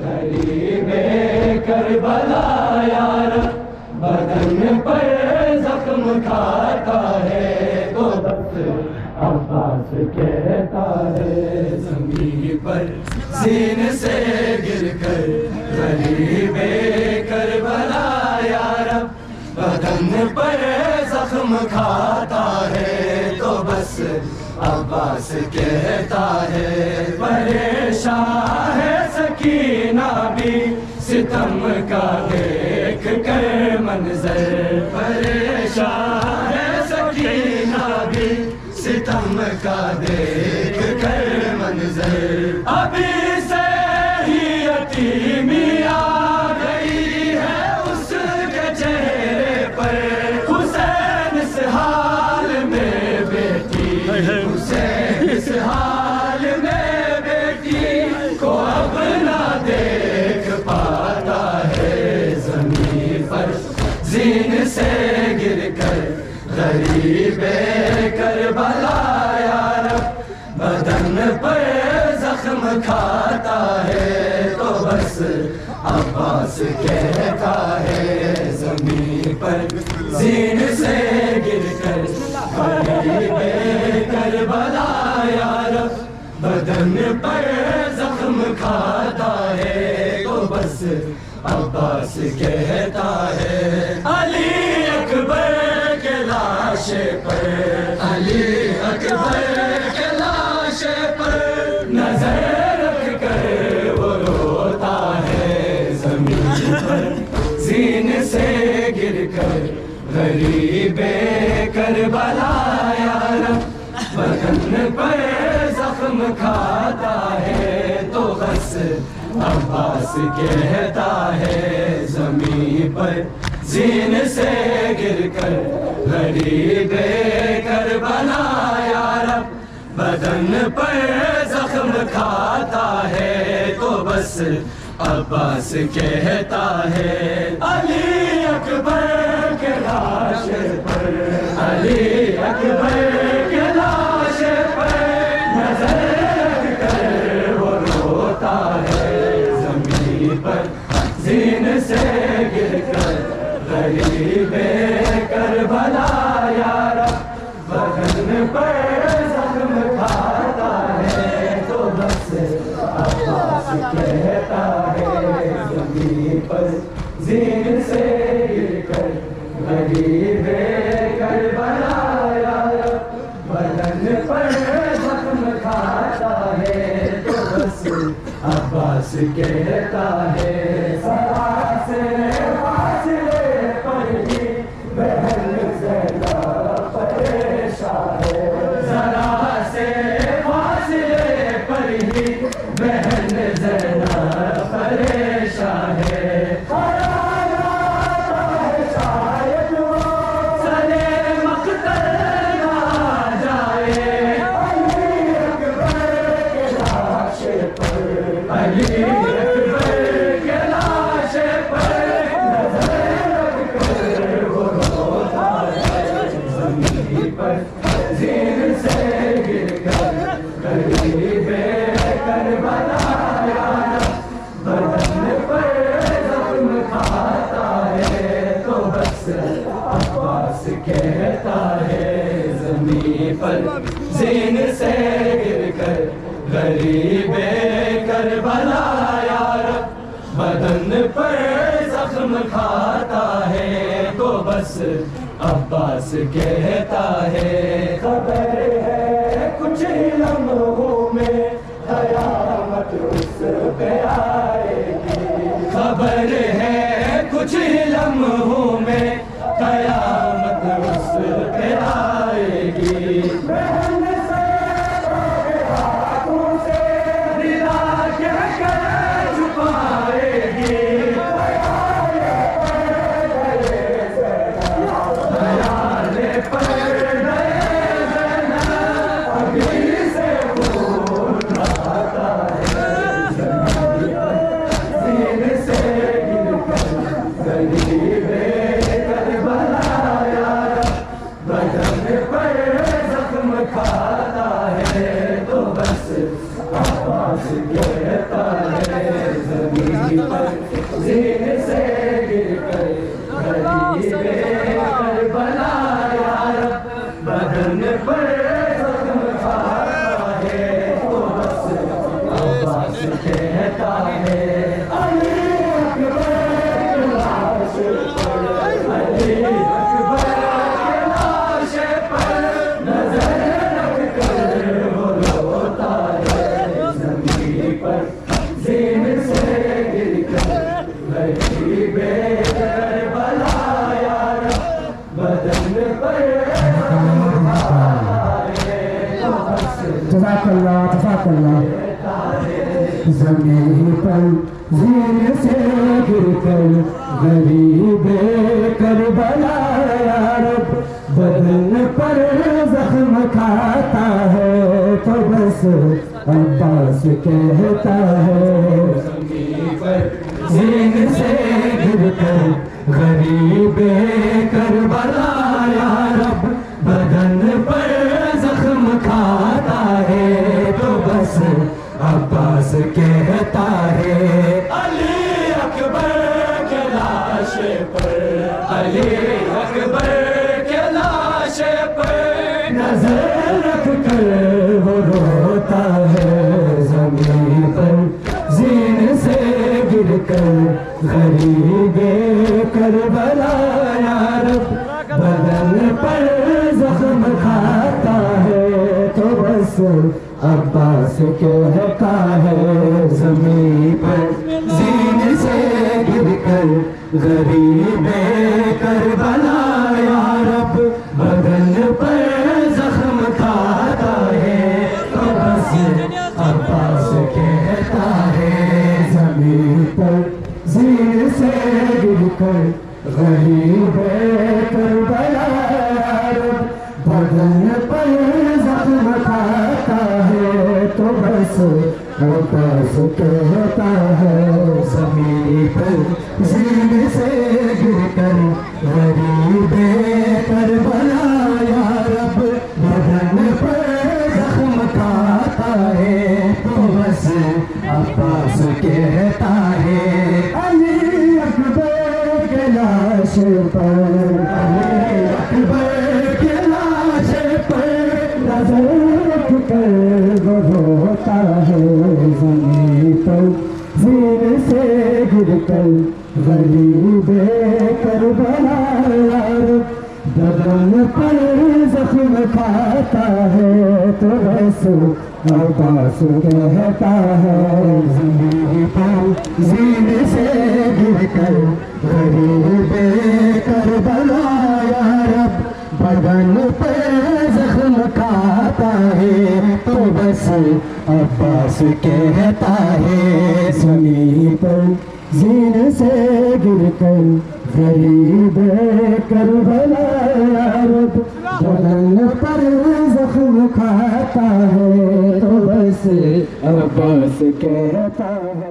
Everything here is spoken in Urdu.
غریب کربلا یار بدن پر زخم کھاتا ہے تو بس عباس کہتا ہے زمین پر سینے سے گر کر غریب کربلا یار بدن پر زخم کھاتا ہے تو بس عباس کہتا ہے پریشان ہے سکینہ بھی ستم کا دیکھ کر منظر پریشان ہے سکینہ بھی ستم کا دیکھ کر منظر ابھی سے ہی یتیمی آ گئی ہے اس کے چہرے پر حسین اس حال میں بیٹی حسین اس حال میں بیٹی کو اب نہ دیکھ پاتا ہے زمین پر زین سے گر کر غریب کربلا یار بدن پر زخم کھاتا ہے تو بس عباس کہتا ہے زمین پر زین سے گر کر غریب کربلا یار بدن پر زخم کھاتا ہے تو بس عباس کہتا ہے علی اکبر کے لاش پر علی اکبر کے لاش پر نظر رکھ کر وہ روتا ہے زمین پر زین سے گر کر غریب کربلا یار بدن پر زخم کھاتا ہے تو بس عباس کہتا ہے زمین پر زین سے گر کر غریب کربلا یار بدن پر زخم کھاتا ہے تو بس عباس کہتا ہے علی اکبر کے لاش پر علی اکبر کے لاش پر نظر رکھ کر وہ روتا ہے زمین پر زین سے گر کر غریب کربلا یار بدن پر زخم کھاتا ہے تو بس عباس کہتا ہے زمین پر زین سے گر کر غریب کربلا یار بدن پر زخم کھاتا ہے تو بس عباس کہتا ہے ذرا سے فاصلے پر ہی بہن زینب پریشان ہے ذرا سے فاصلے پر ہی بہن زینب پریشان ہے علی اکبر کے لاش پر نظر رکھ کر وہ روتا ہے زمین پر زین سے گر کر غریب کربلا یار بدن پر زخم کھاتا ہے تو بس عباس کہتا ہے زمین پر زین سے گر کر غریب کربلا یار بدن پر زخم کھاتا ہے تو بس عباس کہتا ہے خبر ہے کچھ لمحوں میں قیامت اس پہ آئے گی خبر ہے کچھ لمحوں میں قیامت اس پہ آئے گی بدن پر زخم کھا کہتا ہے علی اکبر کے لاش پر علی اکبر کے لاش پر نظر رکھ کر وہ روتا ہے زمین پر زین سے گر کر غریب کربلا یا رب بدن پر جزاک اللہ جزاک اللہ زمین پر زین سے گر کر غریب کربلا یا رب بدن پر زخم کھاتا ہے تو بس عباس کہتا ہے زمین پر زین سے گر کر غریب کربلا یا رب بدن پر زخم کھاتا ہے تو بس عباس کہتا ہے علی اکبر کے لاش پر علی اکبر کے لاش پر نظر رکھ کر وہ روتا ہے زمین پر زین سے گر کر غریب کربلا یا رب بدن پر زخم کھاتا ہے تو بس عباس کہتا ہے زمین پر زین سے گر کر غریب کربلا یا رب بدن پر زخم کھاتا ہے تو بس عباس کہتا ہے زمین پر زین سے گر کر غریب کربلا یا رب بدن پر زخم کھاتا ہے تو بس عباس کہتا ہے زمین پر زین سے گر کر غریب کربلا یا رب بدن پر زخم کھاتا ہے تو بس عباس کہتا ہے علی اکبر کے لاش پر علی اکبر کے لاش پر نظر رکھ کر وہ روتا ہے زمین پر زین سے گر کر غریب کربلا یا رب بدن پر زخم کھاتا ہے تو بس عباس کہتا ہے زمین پر زین سے گر کر غریب کربلا یا رب بدن پر زخم کھاتا ہے تو بس عباس کہتا ہے زمین پر زین سے گر کر غریب کربلا یا رب بدن پر زخم کھاتا ہے تو بس عباس کہتا ہے